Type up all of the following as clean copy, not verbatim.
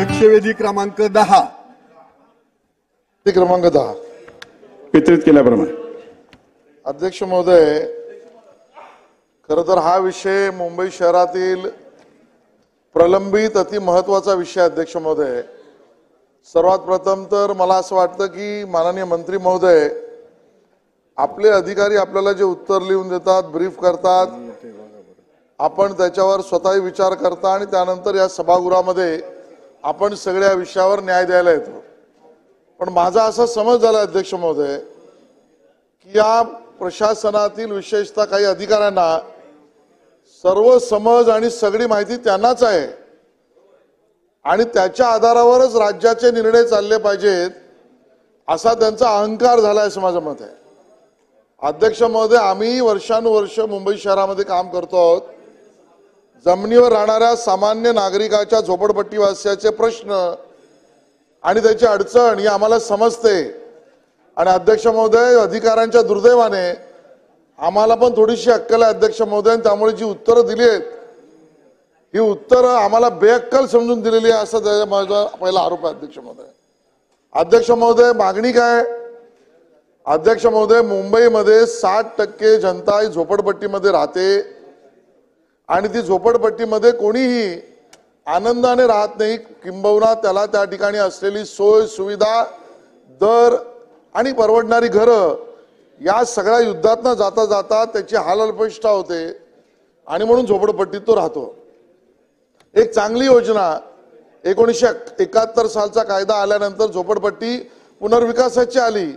लक्षवेधी क्रमांक 10 ते क्रमांक 10 वितरित केल्याप्रमाणे. अध्यक्ष महोदय, खरं तर हा विषय मुंबई शहरातील प्रलंबित अति महत्वाचा विषय. अध्यक्ष महोदय, सर्वात प्रथम तर मला असं वाटतं की माननीय मंत्री महोदय, आपले अधिकारी आपल्याला जे उत्तर लिहून देतात, ब्रीफ करतात, आपण त्याच्यावर स्वतःही विचार करता आणि त्यानंतर या सभागृहामध्ये आपण सगळ्या विषयावर न्याय द्यायला येतो. पण माझा असा समज झाला अध्यक्ष महोदय की या प्रशासनातील विशेषतः काही अधिकाऱ्यांना सर्व समज आणि सगळी माहिती त्यांनाच आहे आणि त्याच्या आधारावरच राज्याचे निर्णय चालले पाहिजेत असा त्यांचा अहंकार झाला असं माझं मत आहे. अध्यक्ष महोदय, आम्ही वर्षानुवर्ष मुंबई शहरामध्ये काम करतो आहोत. जमिनीवर राहणाऱ्या सामान्य नागरिकाच्या झोपडपट्टीवासियाचे प्रश्न आणि त्याची अडचण ही आम्हाला समजते आणि अध्यक्ष महोदय, अधिकाऱ्यांच्या दुर्दैवाने आम्हाला पण थोडीशी अक्कल आहे अध्यक्ष महोदय, त्यामुळे जी उत्तरं दिली आहेत ही उत्तरं आम्हाला बेअक्कल समजून दिलेली आहे असं माझा पहिला आरोप आहे अध्यक्ष महोदय. अध्यक्ष महोदय, मागणी काय? अध्यक्ष महोदय, मुंबईमध्ये 60% जनता ही झोपडपट्टीमध्ये राहते आणि ती झोपडपट्टीमध्ये कोणीही आनंदाने राहत नाही. किंबहुना त्याला त्या ठिकाणी असलेली सोय सुविधा, दर आणि परवडणारी घरं या सगळ्या युद्धातनं जाता जाता त्याची हालअल्पेष्टा होते आणि म्हणून झोपडपट्टीत तो राहतो. एक चांगली योजना 1971 सालचा कायदा आल्यानंतर झोपडपट्टी पुनर्विकासाची आली.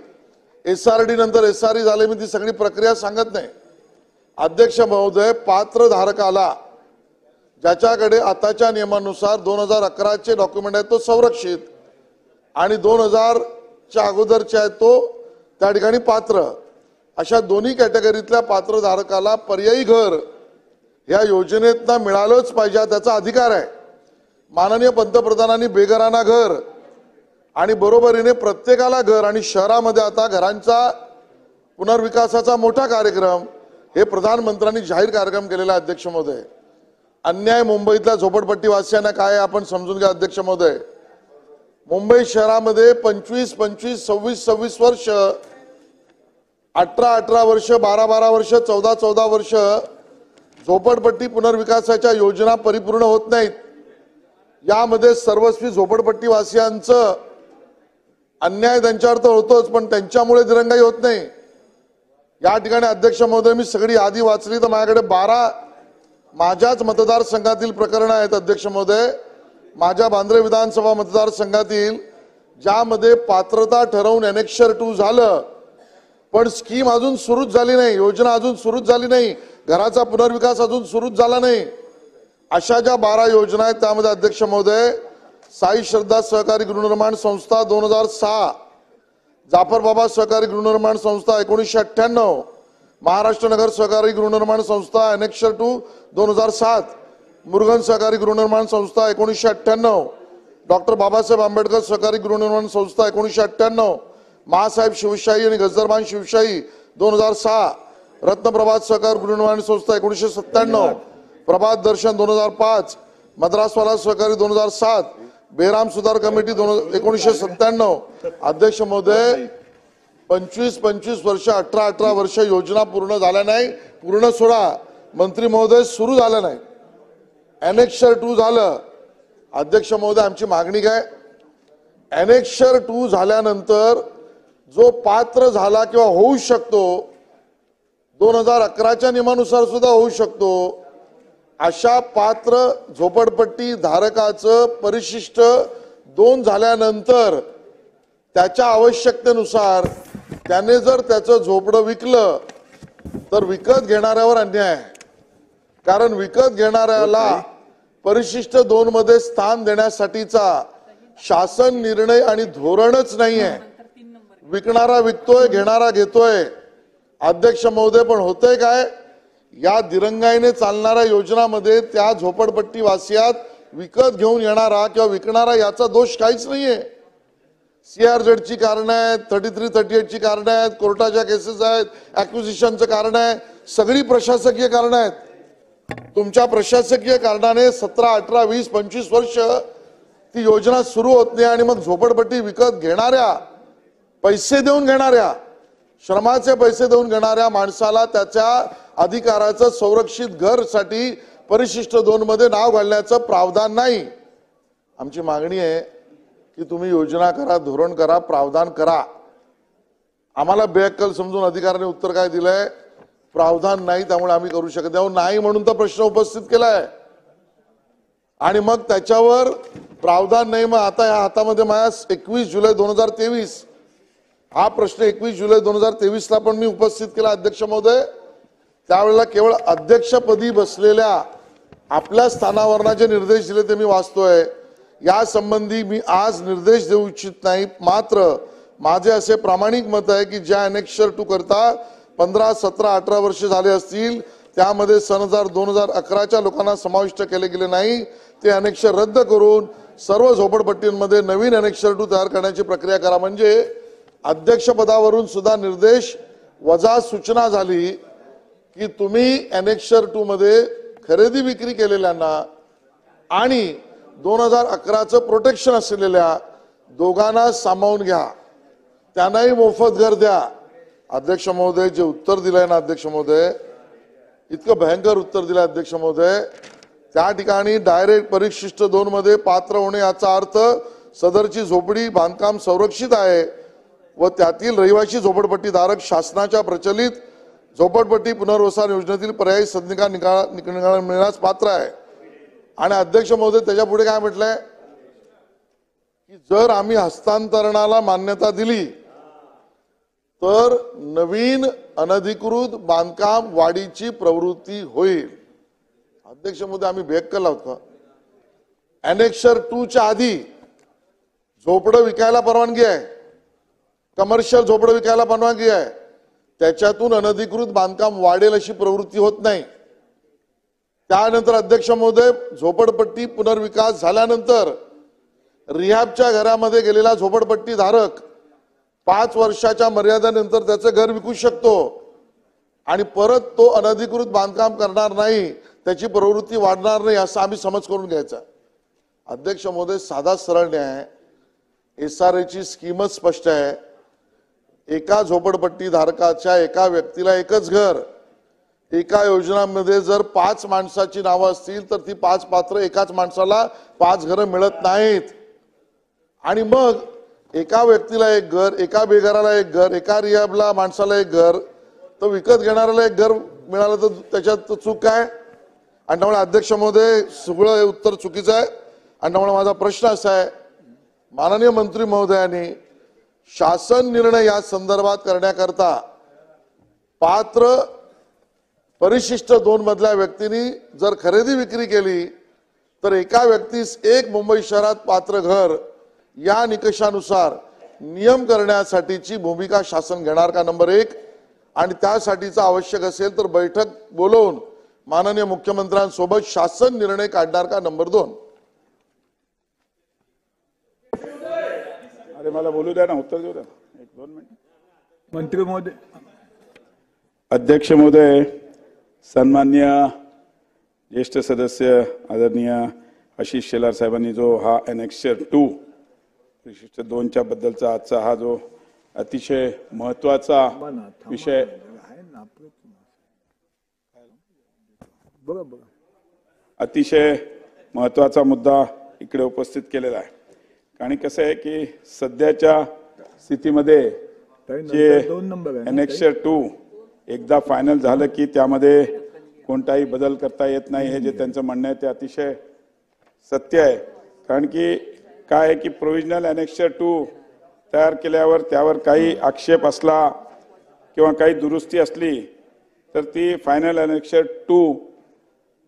SRD नंतर SRE झाले. मी ती सगळी प्रक्रिया सांगत नाही. अध्यक्ष महोदय, पात्र धारकाला ज्याच्याकडे आताच्या नियमानुसार 2011चे डॉक्युमेंट आहेत तो संरक्षित आणि 2000च्या अगोदरचे आहेत तो त्या ठिकाणी पात्र, अशा दोन्ही कॅटेगरीतल्या पात्र धारकाला पर्यायी घर या योजनेतनं मिळालंच पाहिजे, त्याचा अधिकार आहे. माननीय पंतप्रधानांनी बेघरांना घर आणि बरोबरीने प्रत्येकाला घर आणि शहरामध्ये आता घरांचा पुनर्विकासाचा मोठा कार्यक्रम हे प्रधानमंत्र्यांनी जाहीर कार्यक्रम केलेला आहे. अध्यक्ष महोदय, अन्याय मुंबईतल्या झोपडपट्टी वासियांना काय आपण समजून घ्या. अध्यक्ष महोदय, मुंबई शहरामध्ये 25, 26 वर्ष, 18 वर्ष, 12 वर्ष, 14 वर्ष झोपडपट्टी पुनर्विकासाच्या योजना परिपूर्ण होत नाहीत. यामध्ये सर्वस्वी झोपडपट्टी वासियांचं अन्याय त्यांच्यावर तर होतोच, पण त्यांच्यामुळे दिरंगाई होत नाही. या ठिकाणी अध्यक्ष महोदय, मी सगळी यादी वाचली तर माझ्याकडे 12 माझ्याच मतदारसंघातील प्रकरणं आहेत. अध्यक्ष महोदय, माझ्या बांद्रे विधानसभा मतदारसंघातील ज्यामध्ये पात्रता ठरवून एनेक्शर 2 झालं पण स्कीम अजून सुरूच झाली नाही, योजना अजून सुरूच झाली नाही, घराचा पुनर्विकास अजून सुरूच झाला नाही, अशा ज्या 12 योजना आहेत त्यामध्ये अध्यक्ष महोदय, साई श्रद्धा सहकारी गृहनिर्माण संस्था 2006, जाफर बाबा सहकारी गृहनिर्माण संस्था 1998, महाराष्ट्र नगर सहकारी गृहनिर्माण संस्था एनेक्शर 2 2007, मुरुगन सहकारी गृहनिर्माण संस्था 1998, डॉक्टर बाबासाहेब आंबेडकर सहकारी गृहनिर्माण संस्था 1998, महासाहेब शिवशाही आणि गजरबान शिवशाही 2006, रत्नप्रभात सहकार गृहनिर्माण संस्था 1997, प्रभात दर्शन 2005, मद्रासवाला सहकारी 2007, बेराम सुधार कमिटी 1997. अध्यक्ष महोदय, 25 वर्ष, 18 वर्ष योजना पूर्ण झाल्या नाही. पूर्ण सोडा मंत्री महोदय, सुरू झालं नाही. एनेक्शर 2 झालं. अध्यक्ष महोदय, आमची मागणी काय? एनेक्शर 2 झाल्यानंतर जो पात्र झाला किंवा होऊ शकतो, 2011च्या नियमानुसार सुद्धा होऊ शकतो, अशा पात्र झोपडपट्टी धारकाचं परिशिष्ट 2 झाल्यानंतर त्याच्या आवश्यकतेनुसार त्याने जर त्याचं झोपडं विकलं तर विकत घेणाऱ्यावर अन्याय आहे. कारण विकत घेणाऱ्याला परिशिष्ट 2 मध्ये स्थान देण्यासाठीचा शासन निर्णय आणि धोरणच नाही आहे. विकणारा विकतोय, घेणारा घेतोय. अध्यक्ष महोदय, पण होतंय काय? या दिरंगाईने चालणाऱ्या योजनामध्ये त्या झोपडपट्टी वासियात विकत घेऊन येणारा किंवा विकणारा याचा दोष काहीच नाहीये. CRZ ची कारण आहेत, 3338 ची कारण आहेत, कोर्टाच्या केसेस आहेत, ॲक्विजिशनचं कारण आहे, सगळी प्रशासकीय कारण आहेत. तुमच्या प्रशासकीय कारणाने 17, 18, 20, 25 वर्ष ती योजना सुरू होत नाही आणि मग झोपडपट्टी विकत घेणाऱ्या, पैसे देऊन घेणाऱ्या, श्रमाचे पैसे देऊन घेणाऱ्या माणसाला त्याच्या अधिकाराचं संरक्षित घर साठी परिशिष्ट 2 मध्ये नाव घालण्याचं प्रावधान नाही। आमची मागणी आहे की तुम्ही योजना करा, धोरण करा, प्रावधान करा। आम्हाला बेअक्कल समजून अधिकाऱ्याने उत्तर काय दिलंय, प्रावधान नाही त्यामुळे आम्ही करू शकत नाही म्हणून तर प्रश्न उपस्थित केलाय। आणि मग त्याच्यावर प्रावधान नाही, मग आता या हातामध्ये माझ्या 21 जुलै 2023 हा प्रश्न 21 जुलै 2023 ला पण मी उपस्थित केला अध्यक्ष महोदय। त्यावेळेला केवळ अध्यक्षपदी बसलेल्या आपल्या स्थानावरना जे निर्देश दिले ते मी वाचतोय। या संबंधी मी आज निर्देश देऊ इच्छित नाही, मात्र माझे असे प्रामाणिक मत आहे की ज्या अनेक्शर 2 करता 15, 17, 18 वर्ष झाले असतील त्यामध्ये सन 2011च्या लोकांना समाविष्ट केले गेले नाही, ते अनेक्शर रद्द करून सर्व झोपडपट्टींमध्ये नवीन अनेक्शर 2 तयार करण्याची प्रक्रिया करा। म्हणजे अध्यक्षपदावरून सुद्धा निर्देश वजा सूचना झाली की तुम्ही अनेक्शर 2 मध्ये खरेदी विक्री केलेल्यांना आणि 2011चं प्रोटेक्शन असलेल्या दोघांना सामावून घ्या, त्यांनाही मोफत घर द्या। अध्यक्ष महोदय जे उत्तर दिलंय ना अध्यक्ष महोदय, इतकं भयंकर उत्तर दिलं अध्यक्ष महोदय। त्या ठिकाणी डायरेक्ट परिशिष्ट 2 मध्ये पात्र होणे याचा अर्थ सदरची झोपडी बांधकाम संरक्षित आहे व त्यातील रहिवासी झोपडपट्टी धारक शासनाच्या प्रचलित झोपडपट्टी पुनर्वसन योजनेतील पर्यायी संज्ञा मिळण्यास पात्र आहे। आणि अध्यक्ष महोदय त्याच्या पुढे काय म्हटलंय की जर आम्ही हस्तांतरणाला मान्यता दिली तर नवीन अनधिकृत बांधकाम वाढीची प्रवृत्ती होईल। अध्यक्ष महोदय आम्ही बेअक्कल आहोत का? अनेक्शर 2 च्या आधी झोपडं विकायला परवानगी आहे, कमर्शियल झोपडं विकायला परवानगी आहे, त्याच्यातून अनधिकृत बांधकाम वाढेल अशी प्रवृत्ती होत नाही। त्यानंतर अध्यक्ष महोदय झोपडपट्टी पुनर्विकास झाल्यानंतर रिहॅबच्या घरामध्ये गेलेला झोपडपट्टी धारक 5 वर्षाच्या मर्यादेनंतर त्याचं घर विकू शकतो आणि परत तो अनधिकृत बांधकाम करणार नाही, त्याची प्रवृत्ती वाढणार नाही असं आम्ही समज करून घ्यायचा। अध्यक्ष महोदय साधा सरळ न्याय, SRA ची स्कीमच स्पष्ट आहे। एका झोपडपट्टी धारकाच्या एका व्यक्तीला एकच घर, एका योजनामध्ये जर 5 माणसाची नावं असतील तर ती 5 पात्र एकाच माणसाला 5 घरं मिळत नाहीत। आणि मग एका व्यक्तीला एक घर, एका बेघराला एक घर, एका रिहॅबला माणसाला एक घर, तर विकत घेणाऱ्याला एक घर मिळालं तर त्याच्यात चूक काय? आणि त्यामुळे अध्यक्ष महोदय सगळं उत्तर चुकीचं आहे। आणि त्यामुळे माझा प्रश्न असा आहे, माननीय मंत्री महोदयांनी शासन निर्णय या संदर्भात करण्याकरता पात्र परिशिष्ट 2 मधल्या व्यक्तींनी जर खरेदी विक्री केली तर एका व्यक्तीस एक मुंबई शहरात पात्र घर या निकषानुसार नियम करण्यासाठीची भूमिका शासन घेणार का? नंबर 1। आणि त्यासाठीचा आवश्यक असेल तर बैठक बोलवून माननीय मुख्यमंत्र्यांसोबत शासन निर्णय काढणार का? नंबर 2। अरे मला बोलू द्या ना, उत्तर देऊ द्या, 1-2 मिनिट। मंत्री महोदय, अध्यक्ष महोदय, सन्मान्य ज्येष्ठ सदस्य आदरणीय आशिष शेलार साहेबांनी जो हा अनेक्शर 2 परिशिष्ट 2 च्या बद्दलचा आजचा हा जो अतिशय महत्वाचा विषय अतिशय महत्वाचा मुद्दा इकडे उपस्थित केलेला आहे। कारण कसं आहे की सध्याच्या स्थितीमध्ये जे अनेक्शर 2 एकदा फायनल झालं की त्यामध्ये कोणताही बदल करता येत नाही, हे जे त्यांचं म्हणणं आहे ते अतिशय सत्य आहे। कारण की काय आहे की प्रोव्हिजनल अनेक्शर 2 तयार केल्यावर त्यावर काही आक्षेप असला किंवा काही दुरुस्ती असली तर ती फायनल अनेक्शर 2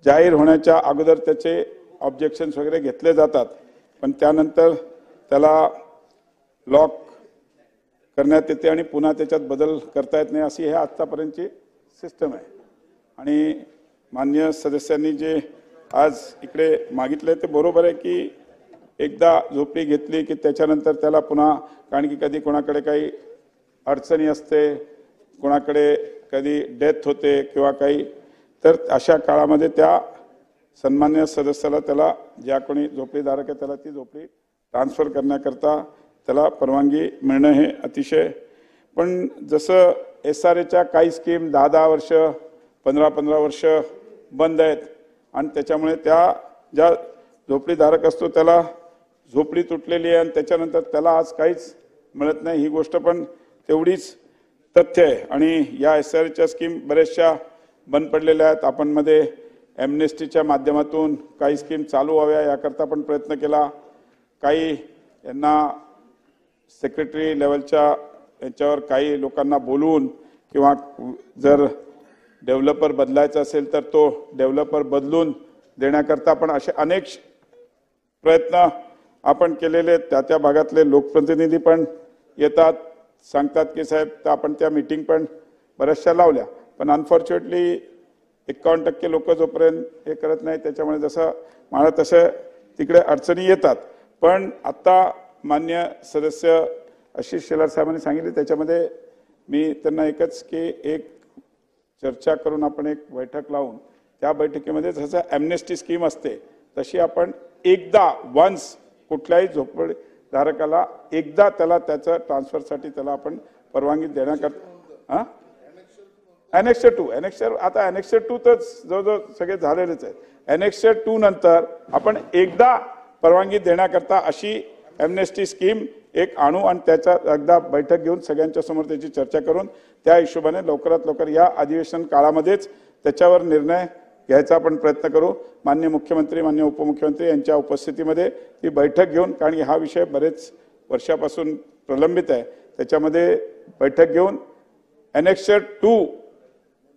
जाहीर होण्याच्या अगोदर त्याचे ऑब्जेक्शन्स वगैरे घेतले जातात, पण त्यानंतर त्याला लॉक करण्यात येते आणि पुन्हा त्याच्यात बदल करता येत नाही, अशी हे आतापर्यंतची सिस्टम आहे। आणि माननीय सदस्यांनी जे आज इकडे मागितले ते बरोबर आहे की एकदा झोपडी घेतली की त्याच्यानंतर त्याला पुन्हा, कारण की कधी कोणाकडे काही अडचणी असते, कोणाकडे कधी डेथ होते किंवा काही, तर अशा काळामध्ये त्या सन्मान्य सदस्याला त्याला ज्या कोणी झोपडीधारक आहे त्याला ती झोपडी ट्रान्सफर करण्याकरता त्याला परवानगी मिळणं हे अतिशय, पण जसं SRAच्या काही स्कीम 10-10 वर्ष 15-15 वर्ष बंद आहेत आणि त्याच्यामुळे त्या ज्या झोपडीधारक असतो त्याला झोपडी तुटलेली आहे आणि त्याच्यानंतर त्याला आज काहीच मिळत नाही, ही गोष्ट पण तेवढीच तथ्य आहे. आणि या SRAच्या स्कीम बऱ्याचशा बंद पडलेल्या आहेत. आपण मध्ये एमनेस्टीच्या माध्यमातून काही स्कीम चालू व्हाव्या याकरता पण प्रयत्न केला. काही यांना सेक्रेटरी लेवलच्या याच्यावर काही लोकांना बोलवून किंवा जर डेव्हलपर बदलायचा असेल तर तो डेव्हलपर बदलून देण्याकरता पण असे अनेक प्रयत्न आपण केलेले. त्या भागातले लोकप्रतिनिधी पण येतात, सांगतात की साहेब तर आपण त्या मीटिंग पण बऱ्याचशा लावल्या, पण अनफॉर्च्युनेटली 51% लोक जोपर्यंत हे करत नाही त्याच्यामुळे जसं मला तसं तिकडे अडचणी येतात. पण आता मान्य सदस्य आशिष शेलार साहेबांनी सांगितले त्याच्यामध्ये मी त्यांना एकच की एक चर्चा करून आपण एक बैठक लावून त्या बैठकीमध्ये जसं ॲम्नेस्टी स्कीम असते तशी आपण एकदा वन्स कुठल्याही झोपडीधारकाला एकदा त्याला त्याचं ट्रान्सफरसाठी त्याला आपण परवानगी देण्याकरता Annexure 2 आता Annexure 2 तर जवळजवळ सगळे झालेलेच आहेत. Annexure 2 नंतर आपण एकदा परवानगी देण्याकरता अशी ॲम्नेस्टी स्कीम एक आणू आणि त्याचा एकदा बैठक घेऊन सगळ्यांच्या समोर त्याची चर्चा करून त्या हिशोबाने लवकरात लवकर या अधिवेशन काळामध्येच त्याच्यावर निर्णय घ्यायचा आपण प्रयत्न करू. माननीय मुख्यमंत्री माननीय उपमुख्यमंत्री यांच्या उपस्थितीमध्ये ती बैठक घेऊन, कारण हा विषय बरेच वर्षापासून प्रलंबित आहे, त्याच्यामध्ये बैठक घेऊन Annexure 2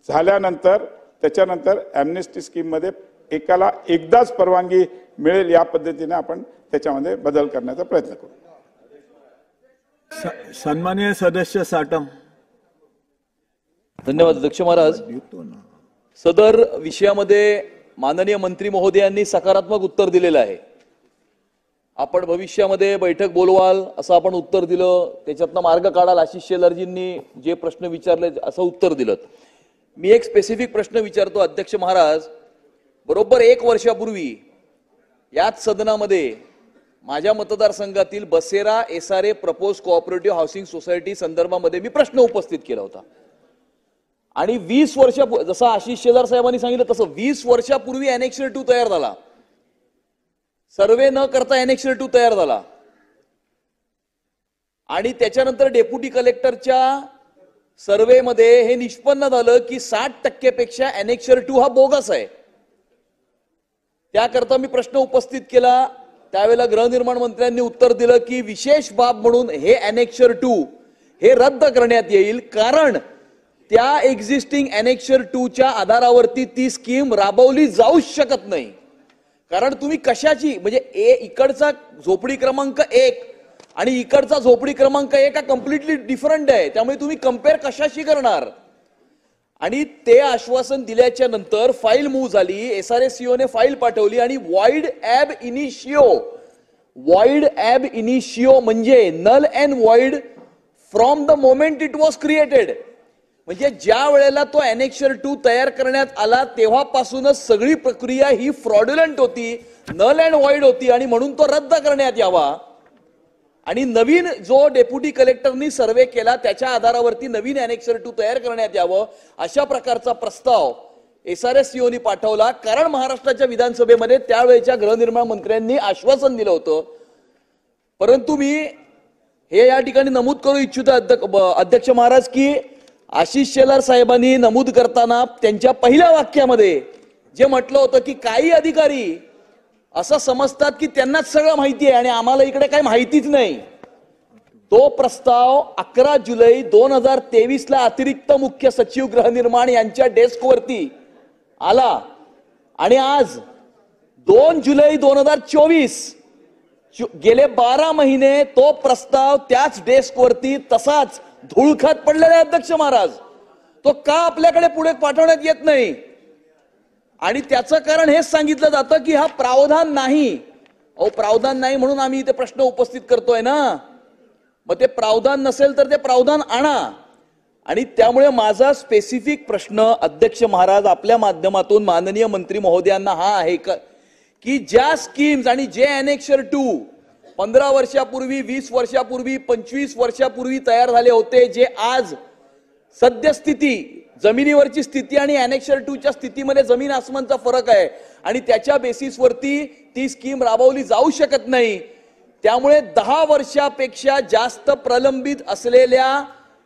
झाल्यानंतर त्याच्यानंतर ॲम्नेस्टी स्कीममध्ये एकाला एकदाच परवानगी मिळेल या पद्धतीने आपण त्याच्यामध्ये बदल करण्याचा प्रयत्न करू. सन्माननीय सदस्य साटम. धन्यवाद अध्यक्ष महाराज. सदर विषयामध्ये माननीय मंत्री महोदयांनी सकारात्मक उत्तर दिलेलं आहे. आपण भविष्यामध्ये बैठक बोलवाल असं आपण उत्तर दिलं, त्याच्यातनं मार्ग काढाल आशिष शेलारजींनी जे प्रश्न विचारले असं उत्तर दिलं. मी एक स्पेसिफिक प्रश्न विचारतो अध्यक्ष महाराज. बरोबर 1 वर्षापूर्वी याच सदनामध्ये माझ्या मतदारसंघातील बसेरा SRA propose cooperative housing society संदर्भामध्ये मी प्रश्न उपस्थित केला होता आणि 20 वर्ष जसं आशिष शेलार साहेबांनी सांगितलं तसं 20 वर्षापूर्वी Annexure 2 तयार झाला. सर्वे न करता Annexure 2 तयार झाला आणि त्याच्यानंतर डेप्युटी कलेक्टरच्या सर्वेमध्ये हे निष्पन्न झालं की 60% पेक्षा Annexure 2 हा बोगस आहे. त्याकरता मी प्रश्न उपस्थित केला. त्यावेळेला गृहनिर्माण मंत्र्यांनी उत्तर दिलं की विशेष बाब म्हणून हे Annexure 2 हे रद्द करण्यात येईल, कारण त्या एक्झिस्टिंग Annexure 2 च्या आधारावरती ती स्कीम राबवली जाऊच शकत नाही. कारण तुम्ही कशाची म्हणजे इकडचा झोपडी क्रमांक 1 आणि इकडचा झोपडी क्रमांक 1 हा कम्प्लिटली डिफरंट आहे, त्यामुळे तुम्ही कम्पेअर कशाशी करणार. आणि ते आश्वासन दिल्याच्या नंतर फाईल मूव्ह झाली, SRA CO ने फाईल पाठवली आणि वॉइड ॲब इनिशियो म्हणजे null and void from the moment it was created. म्हणजे ज्या वेळेला तो Annexure 2 तयार करण्यात आला तेव्हापासूनच सगळी प्रक्रिया ही फ्रॉड्युलंट होती, नल अँड वॉइड होती आणि म्हणून तो रद्द करण्यात यावा. आणि नवीन जो डेप्युटी कलेक्टरनी सर्वे केला त्याच्या आधारावरती नवीन Annexure 2 तयार करण्यात यावं अशा प्रकारचा प्रस्ताव SRA CO नी पाठवला. कारण महाराष्ट्राच्या विधानसभेमध्ये त्यावेळेच्या गृहनिर्माण मंत्र्यांनी आश्वासन दिलं होतं. परंतु मी हे या ठिकाणी नमूद करू इच्छितो अध्यक्ष महाराज की आशिष शेलार साहेबांनी नमूद करताना त्यांच्या पहिल्या वाक्यामध्ये जे म्हटलं होतं की काही अधिकारी असं समजतात की त्यांनाच सगळं माहिती आहे आणि आम्हाला इकडे काही माहितीच नाही. तो प्रस्ताव 11 जुलै 2023 ला अतिरिक्त मुख्य सचिव गृहनिर्माण यांच्या डेस्कवरती आला आणि आज 2 जुलै 2024 गेले 12 महिने तो प्रस्ताव त्याच डेस्कवरती तसाच धूळखात पडलेला आहे. अध्यक्ष महाराज, तो का आपल्याकडे पुढे पाठवण्यात येत नाही आणि त्याचं कारण हेच सांगितलं जातं की हा प्रावधान नाही. अहो प्रावधान नाही म्हणून आम्ही इथे प्रश्न उपस्थित करतोय ना. मग ते प्रावधान नसेल तर ते प्रावधान आणा. आणि त्यामुळे माझा स्पेसिफिक प्रश्न अध्यक्ष महाराज आपल्या माध्यमातून माननीय मंत्री महोदयांना हा आहे की ज्या स्कीम्स आणि जे ॲनेक्सर 2 15 वर्षापूर्वी 20 वर्षापूर्वी 25 वर्षापूर्वी तयार झाले होते, जे आज सद्यस्थिती जमिनीवरची स्थिती आणि ॲनेक्सर 2 च्या स्थितीमध्ये जमीन आसमानचा फरक आहे आणि त्याच्या बेसिसवरती ती स्कीम राबवली जाऊ शकत नाही. त्यामुळे 10 वर्षापेक्षा जास्त प्रलंबित असलेल्या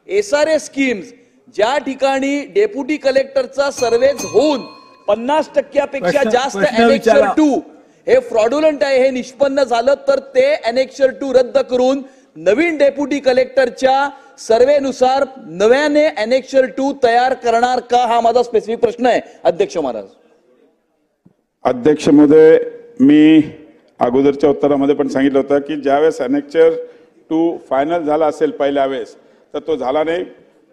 SRA स्कीम्स ज्या ठिकाणी डेप्युटी कलेक्टरचा सर्वे होऊन 50%पेक्षा जास्त ॲनेक्सर 2 हे फ्रॉडुलंट आहे हे निष्पन्न झालं तर ते ॲनेक्सर 2 रद्द करून नवीन डेप्युटी कलेक्टरच्या सर्वेनुसार नव्याने ॲनेक्सर 2 तयार करणार का, हा माझा स्पेसिफिक प्रश्न आहे अध्यक्ष महाराज. अध्यक्ष महोदय, मी अगोदरच्या उत्तरामध्ये पण सांगितलं होतं की ज्यावेळेस ॲनेक्सर 2 फायनल झाला असेल पहिल्या वेळेस तर तो झाला नाही,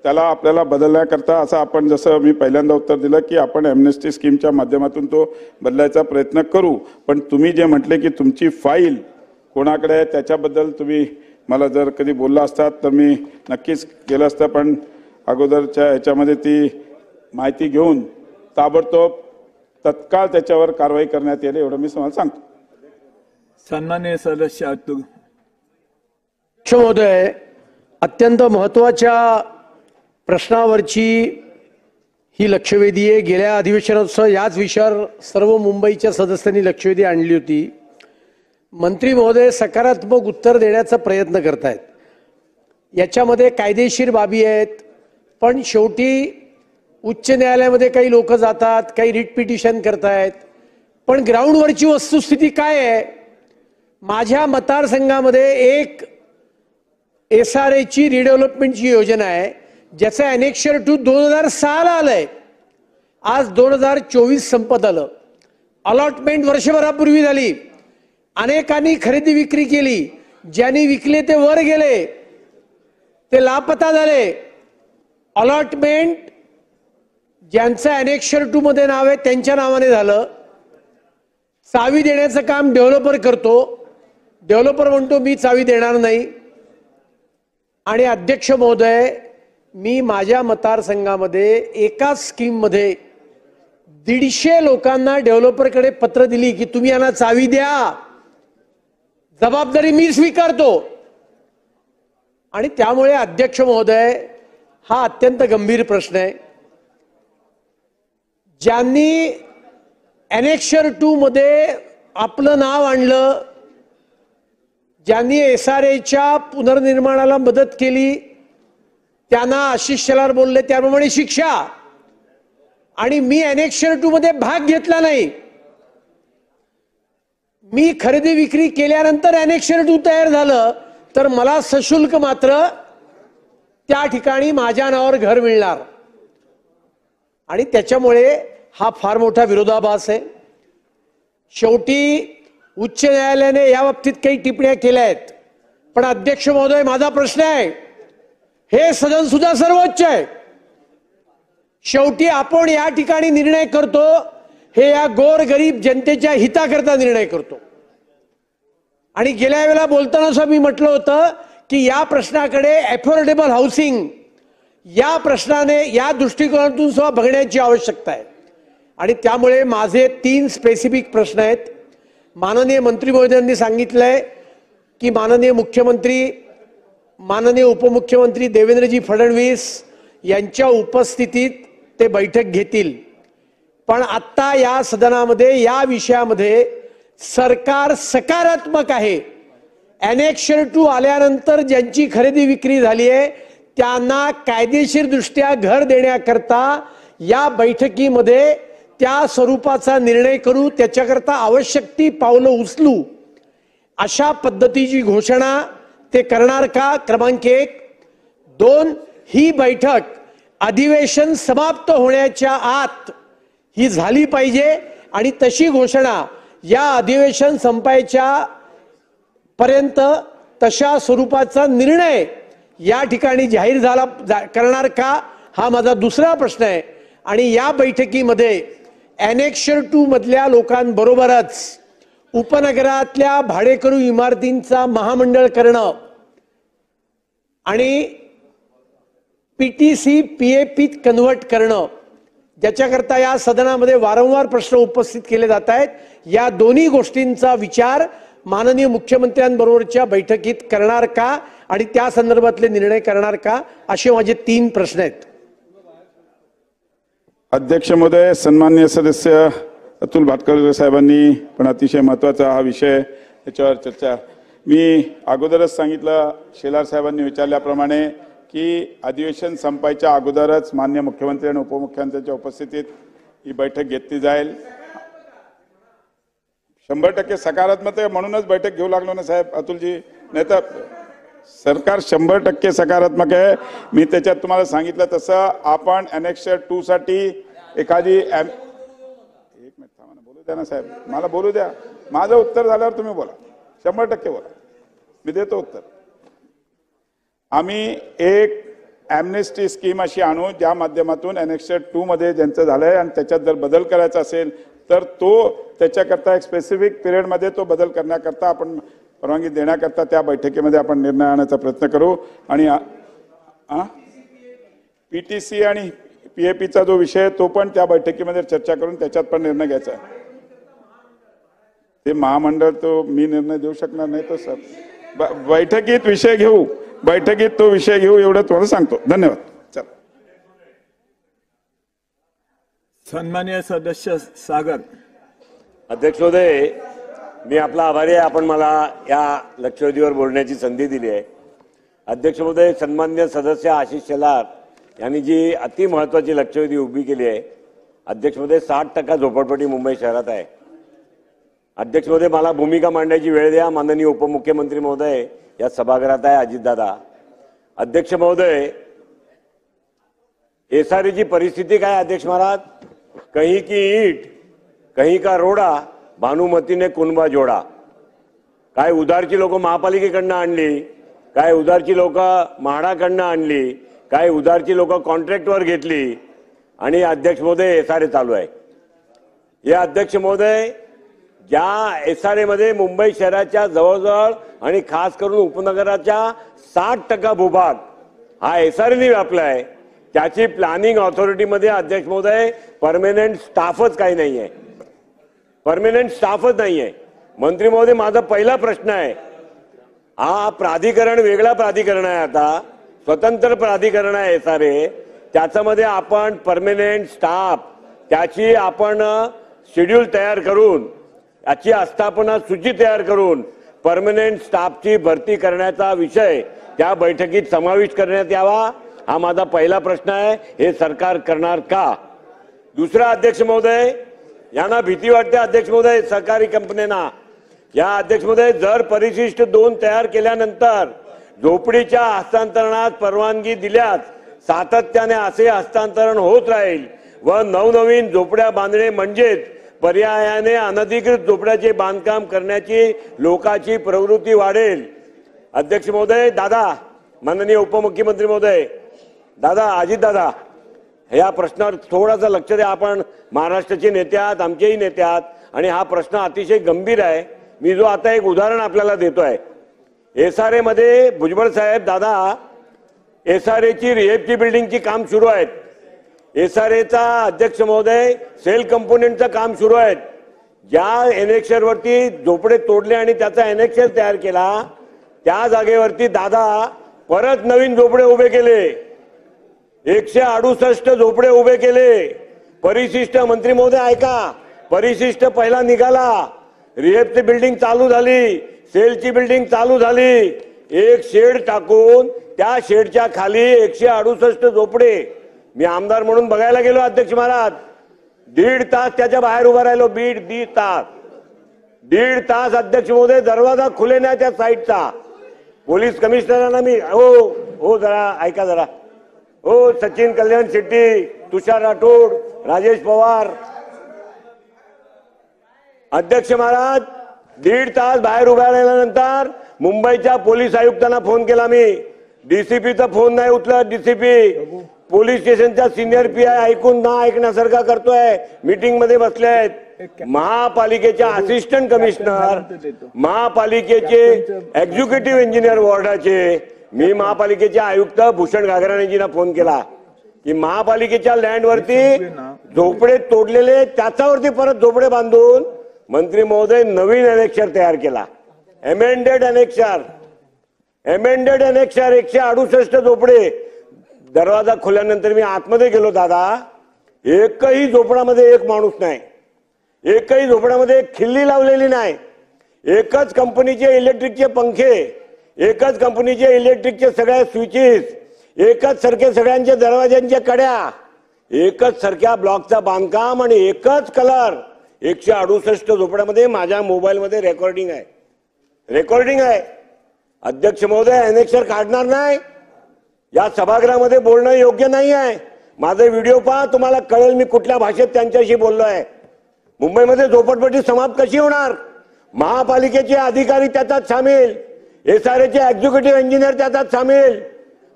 त्याला आपल्याला बदलण्याकरता असं आपण जसं मी पहिल्यांदा उत्तर दिलं की आपण ॲम्नेस्टी स्कीमच्या माध्यमातून तो बदलायचा प्रयत्न करू. पण तुम्ही जे म्हटले की तुमची फाईल कोणाकडे आहे त्याच्याबद्दल तुम्ही मला जर कधी बोलला असतात तर मी नक्कीच केलं असतं, पण अगोदरच्या ह्याच्यामध्ये ती माहिती घेऊन ताबडतोब तत्काळ त्याच्यावर कारवाई करण्यात येईल एवढं मी तुम्हाला सांगतो. सन्माननीय सदस्य अध्यक्ष महोदय, अत्यंत महत्त्वाच्या प्रश्नावरची ही लक्षवेधी आहे. गेल्या अधिवेशनात याच विषयावर सर्व मुंबईच्या सदस्यांनी लक्षवेधी आणली होती. मंत्री महोदय सकारात्मक उत्तर देण्याचा प्रयत्न करतायत. याच्यामध्ये कायदेशीर बाबी आहेत, पण शेवटी उच्च न्यायालयामध्ये काही लोक जातात, काही रिट पिटिशन करतायत, पण ग्राउंडवरची वस्तुस्थिती काय आहे? माझ्या मतदारसंघामध्ये एक SRA ची रिडेव्हलपमेंटची योजना आहे ज्याचं ॲनेक्सर 2 2006 ला आलंय. आज 2024 संपत आलं. अलॉटमेंट वर्षभरापूर्वी झाली. अनेकांनी खरेदी विक्री केली. ज्यांनी विकले ते वर गेले, ते लापता झाले. अलॉटमेंट ज्यांचं ॲनेक्सर 2 मध्ये नाव आहे त्यांच्या नावाने झालं. चावी देण्याचं काम डेव्हलपर करतो. डेव्हलपर म्हणतो मी चावी देणार नाही. आणि अध्यक्ष महोदय, मी माझ्या मतदारसंघामध्ये एकाच स्कीम मध्ये 150 लोकांना डेव्हलपरकडे पत्र दिली की तुम्ही यांना चावी द्या, जबाबदारी मी स्वीकारतो. आणि त्यामुळे अध्यक्ष महोदय, हा अत्यंत गंभीर प्रश्न आहे. ज्यांनी ॲनेक्सर 2 मध्ये आपलं नाव आणलं, ज्यांनी SRA च्या पुनर्निर्माणाला मदत केली, त्यांना आशिष शेलार बोलले त्याप्रमाणे शिक्षा. आणि मी ॲनेक्सर 2 मध्ये भाग घेतला नाही. मी खरेदी विक्री केल्यानंतर ॲनेक्सर 2 तयार झालं तर मला सशुल्क मात्र त्या ठिकाणी माझ्या नावावर घर मिळणार. आणि त्याच्यामुळे हा फार मोठा विरोधाभास आहे. शेवटी उच्च न्यायालयाने या बाबतीत काही टिप्पण्या केल्या आहेत, पण अध्यक्ष महोदय, माझा प्रश्न आहे, हे सदन सुद्धा सर्वोच्च आहे. शेवटी आपण या ठिकाणी निर्णय करतो, हे या गोरगरीब जनतेच्या हिताकरता निर्णय करतो. आणि गेल्या वेळेला बोलताना सुद्धा मी म्हटलं होतं की या प्रश्नाकडे अफोर्डेबल हाऊसिंग या प्रश्नाने, या दृष्टिकोनातून सुद्धा बघण्याची आवश्यकता आहे. आणि त्यामुळे माझे 3 स्पेसिफिक प्रश्न आहेत. माननीय मंत्री महोदयांनी सांगितलंय की माननीय मुख्यमंत्री, माननीय उपमुख्यमंत्री देवेंद्रजी फडणवीस यांच्या उपस्थितीत ते बैठक घेतील. पण आता या सदनामध्ये या विषयामध्ये सरकार सकारात्मक आहे. ॲनेक्सर 2 आल्यानंतर ज्यांची खरेदी विक्री झाली आहे त्यांना कायदेशीर दृष्ट्या घर देण्याकरता या बैठकीमध्ये त्या स्वरूपाचा निर्णय करू, त्याच्याकरता आवश्यक ती पावलं उचलू, अशा पद्धतीची घोषणा ते करणार का? क्रमांक 1. 2, ही बैठक अधिवेशन समाप्त होण्याच्या आत ही झाली पाहिजे आणि तशी घोषणा या अधिवेशन संपायच्या पर्यंत तशा स्वरूपाचा निर्णय या ठिकाणी जाहीर झाला करणार का? हा माझा दुसरा प्रश्न आहे. आणि या बैठकीमध्ये ॲनेक्सर 2 मधल्या लोकांबरोबरच उपनगरातल्या भाडेकरू इमारतींचा महामंडळ करणं आणि पीटीसी पीएपीत कन्व्हर्ट करणं, ज्याच्याकरता या सदनामध्ये वारंवार प्रश्न उपस्थित केले जात आहेत, या दोन्ही गोष्टींचा विचार माननीय मुख्यमंत्र्यांबरोबरच्या बैठकीत करणार का आणि त्या संदर्भातले निर्णय करणार का, असे माझे 3 प्रश्न आहेत. अध्यक्ष महोदय, सन्माननीय सदस्य अतुल भातखळकर साहेबांनी पण अतिशय महत्त्वाचा हा विषय याच्यावर चर्चा. मी अगोदरच सांगितलं, शेलार साहेबांनी विचारल्याप्रमाणे की अधिवेशन संपायच्या अगोदरच माननीय मुख्यमंत्री आणि उपमुख्यमंत्र्यांच्या उपस्थितीत ही बैठक घेतली जाईल. 100% सकारात्मक आहे म्हणूनच बैठक घेऊ लागलो ना साहेब अतुलजी, नाही तर सरकार 100% सकारात्मक आहे. मी त्याच्यात तुम्हाला सांगितलं तसं आपण अनेक्सर 2 साठी एखादी एक मिनिट थांबा ना, बोलू द्या ना साहेब, मला बोलू द्या. माझं उत्तर झाल्यावर तुम्ही बोला, 100% बोला, मी देतो उत्तर. आम्ही एक ॲम्नेस्टी स्कीम अशी आणू ज्या माध्यमातून अनेक्सर 2 मध्ये ज्यांचं झालंय आणि त्याच्यात जर बदल करायचा असेल तर तो त्याच्याकरता एक स्पेसिफिक पिरियडमध्ये तो बदल करण्याकरता आपण परवानगी देण्याकरता त्या बैठकीमध्ये आपण निर्णय आणण्याचा प्रयत्न करू. आणि पीटीसी आणि पीएपीचा जो विषय तो पण त्या बैठकीमध्ये चर्चा करून त्याच्यात पण निर्णय घ्यायचा आहे. ते महामंडळ तो मी निर्णय देऊ शकणार नाही तो सर, बैठकीत विषय घेऊ, बैठकीत तो विषय घेऊ एवढं तुम्हाला सांगतो. धन्यवाद. चल. सन्माननीय सदस्य सागर. अध्यक्ष महोदय, मी आपला आभारी आहे, आपण मला या लक्षवेधीवर बोलण्याची संधी दिली आहे. अध्यक्ष महोदय, सन्माननीय सदस्य आशिष शेलार यांनी जी अति महत्वाची लक्षवेधी उभी केली आहे. अध्यक्ष महोदय, 60% झोपडपट्टी मुंबई शहरात आहे. अध्यक्ष महोदय, मला भूमिका मांडायची वेळ द्या. माननीय उपमुख्यमंत्री महोदय या सभागृहात आहे, अजितदादा. अध्यक्ष महोदय, एसआरची परिस्थिती काय अध्यक्ष महाराज? कहीं की ईट कहीं का रोडा, भानुमती ने कुनबा जोडा. काय उधारची लोक महापालिकेकडनं आणली, काय उधारची लोक म्हाडाकडनं आणली, काय उधारची लोक कॉन्ट्रॅक्टवर घेतली आणि अध्यक्ष महोदय एसआरए चालू आहे. या अध्यक्ष महोदय, ज्या एसआरए मध्ये मुंबई शहराच्या जवळजवळ आणि खास करून उपनगराच्या 60% भूभाग हा एसआरएने व्यापला आहे, त्याची प्लॅनिंग ऑथॉरिटीमध्ये अध्यक्ष महोदय परमनंट स्टाफच काही नाही आहे, परमनंट स्टाफच नाही आहे. मंत्री महोदय, माझा पहिला प्रश्न आहे, हा प्राधिकरण वेगळा प्राधिकरण आहे, आता स्वतंत्र प्राधिकरण आहे एसआरए, त्याच्यामध्ये आपण परमनंट स्टाफ त्याची आपण शेड्यूल तयार करून याची आस्थापना सूची तयार करून परमनंट स्टाफची भरती करण्याचा विषय त्या बैठकीत समाविष्ट करण्यात यावा, हा माझा पहिला प्रश्न आहे. हे सरकार करणार का? दुसरा, अध्यक्ष महोदय, यांना भीती वाटते अध्यक्ष महोदय सहकारी कंपन्यांना. या अध्यक्ष महोदय, जर परिशिष्ट 2 तयार केल्यानंतर झोपडीच्या हस्तांतरणात परवानगी दिल्यास सातत्याने असे हस्तांतरण होत राहील व नवनवीन झोपड्या बांधणे म्हणजेच पर्यायाने अनधिकृत झोपड्याचे बांधकाम करण्याची लोकांची प्रवृत्ती वाढेल. अध्यक्ष महोदय, दादा, माननीय उपमुख्यमंत्री महोदय, दादा, अजितदादा, या प्रश्नावर थोडासा लक्ष द्या. आपण महाराष्ट्राचे नेते आहात, आमचेही नेते आहात आणि हा प्रश्न अतिशय गंभीर आहे. मी जो आता एक उदाहरण आपल्याला देतोय, एसआरए मध्ये भुजबळ साहेब, दादा, एसआरएची रिहेबची बिल्डिंगची काम सुरू आहेत. एसआरएचा अध्यक्ष महोदय सेल कंपोनेंटचं काम सुरू आहे. ज्या एनेक्शर वरती झोपडे तोडले आणि त्याचा एनेक्शर तयार केला, त्या जागेवरती दादा परत नवीन झोपडे उभे केले, 168 झोपडे उभे केले. परिशिष्ट, मंत्री महोदय ऐका, परिशिष्ट पहिला निघाला, रिहेबची बिल्डिंग चालू झाली, सेलची बिल्डिंग चालू झाली, एक शेड टाकून त्या शेडच्या खाली 168 झोपडे. मी आमदार म्हणून बघायला गेलो अध्यक्ष महाराज, 1.5 तास त्याच्या बाहेर उभा राहिलो, 1.5 तास अध्यक्ष महोदय, दरवाजा खुले नाही त्या साईडचा. पोलीस कमिशनरांना मी, हो जरा ऐका जरा, हो सचिन कल्याण शेट्टी, तुषार राठोड, राजेश पवार, अध्यक्ष महाराज 1.5 तास बाहेर उभा राहिल्यानंतर मुंबईच्या पोलीस आयुक्तांना फोन केला मी, डीसीपीचा फोन नाही उचलत. डीसीपी पोलीस स्टेशनचा सिनियर पीआय ऐकून ना ऐकण्यासारखा करतोय, मीटिंग मध्ये बसले आहेत. महापालिकेच्या असिस्टंट कमिशनर, महापालिकेचे एक्झिक्युटिव्ह इंजिनियर वॉर्डाचे, मी महापालिकेचे आयुक्त भूषण गागराणेजींना फोन केला की महापालिकेच्या लँडवरती झोपडे तोडलेले, त्याच्यावरती परत झोपडे बांधून मंत्री महोदय नवीन अनेक्षर तयार केला. अमेंडेड अनेक्षर 168 झोपडे. दरवाजा खोल्यानंतर मी आतमध्ये गेलो दादा, एकही झोपडामध्ये एक माणूस नाही, एकही झोपड्यामध्ये एक खिल्ली लावलेली नाही. एकच कंपनीचे इलेक्ट्रिकचे पंखे, एकच कंपनीचे इलेक्ट्रिकचे सगळे स्विचेस, एकच सारखे सगळ्यांच्या दरवाज्यांच्या कड्या, एकच सारख्या ब्लॉकचा बांधकाम आणि एकच कलर. 168 झोपड्यामध्ये माझ्या मोबाईलमध्ये रेकॉर्डिंग आहे. अध्यक्ष महोदय, अनेक्षर काढणार नाही, या सभागृहामध्ये बोलणं योग्य नाही आहे. माझे व्हिडिओ पहा, तुम्हाला कळेल मी कुठल्या भाषेत त्यांच्याशी बोललो आहे. मुंबईमध्ये झोपडपट्टी समाप्त कशी होणार? महापालिकेचे अधिकारी त्याच्यात सामील, एसआरएचे एक्झिक्युटिव्ह इंजिनियर त्याच्यात सामील.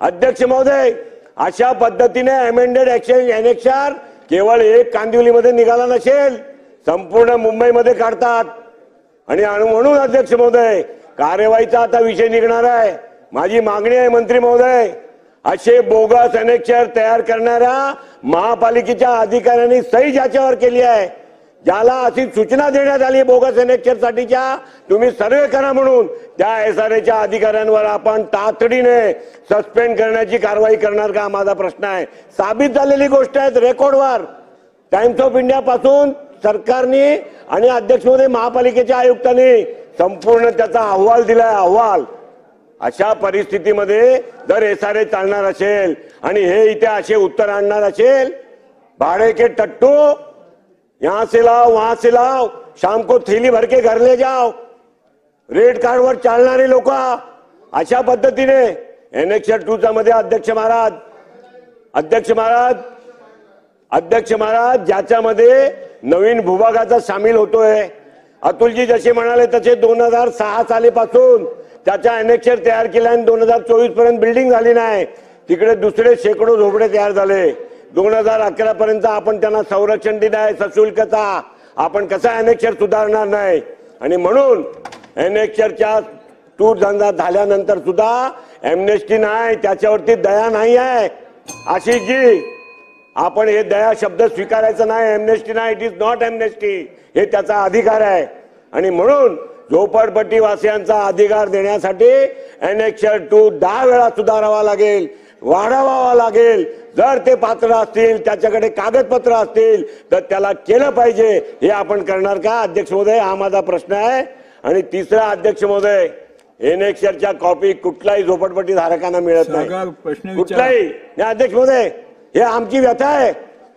अध्यक्ष महोदय, अशा पद्धतीने अमेंडेड अनेक्षर केवळ एक कांदिवलीमध्ये निघाला नसेल, संपूर्ण मुंबईमध्ये काढतात. आणि म्हणून अध्यक्ष महोदय, कार्यवाहीचा आता विषय निघणार आहे. माझी मागणी आहे मंत्री महोदय, असे बोगस अनेक्षर तयार करणाऱ्या महापालिकेच्या अधिकाऱ्यांनी सही ज्याच्यावर केली आहे, ज्याला अशी सूचना देण्यात आली बोगस अनेक्षर साठीच्या, तुम्ही सर्वे करा म्हणून त्या एसआरएच्या अधिकाऱ्यांवर आपण तातडीने सस्पेंड करण्याची कारवाई करणार का, माझा प्रश्न आहे. साबित झालेली गोष्ट आहे रेकॉर्डवर. टाइम्स ऑफ इंडिया पासून सरकारने आणि अध्यक्ष महोदय महापालिकेच्या आयुक्तांनी संपूर्ण त्याचा अहवाल दिलाय, अहवाल. अशा परिस्थितीमध्ये जर एसआरए चालणार असेल आणि हे इथे असे उत्तर आणणार असेल, भाड़े के टट्टू यहां से लाओ वहां से लाओ, शाम को थैली भर के घर ले जाओ, रेड कार्डवर चालणारे लोक अशा पद्धतीने एनेक्शर 2 मध्ये अध्यक्ष महाराज ज्याच्यामध्ये नवीन भूभागाचा सामील होतोय. अतुलजी जसे म्हणाले तसे 2006 सालीपासून त्याच्या अनेक्षर तयार केल्या आणि 2024 पर्यंत बिल्डिंग झाली नाही. तिकडे दुसरे शेकडो झोपडे तयार झाले. 2011 पर्यंत आपण त्यांना संरक्षण दिलंय सशुल्कता. आपण कसा अनेक्षर सुधारणार नाही? आणि म्हणून अनेक्षरच्या टूर धंदा झाल्यानंतर सुद्धा एमनेस्टी नाही, त्याच्यावरती दया नाही आहे. आशिषजी, आपण हे दया शब्द स्वीकारायचा नाही. एमनेस्टी नाही, इट इज नॉट एमनेस्टी, हे त्याचा अधिकार आहे. आणि म्हणून झोपडपट्टी वासियांचा अधिकार देण्यासाठी अनेक्षर 2 10 वेळा सुधारावा लागेल, वाढवावा लागेल. जर ते पात्र असतील, त्याच्याकडे कागदपत्र असतील तर त्याला केलं पाहिजे. हे आपण करणार का अध्यक्ष महोदय? हा माझा प्रश्न आहे. आणि तिसरा अध्यक्ष महोदय, एनेक्षरच्या कॉपी कुठलाही झोपडपट्टी धारकांना मिळत नाही, कुठलाही. अध्यक्ष महोदय, हे आमची व्यथा आहे.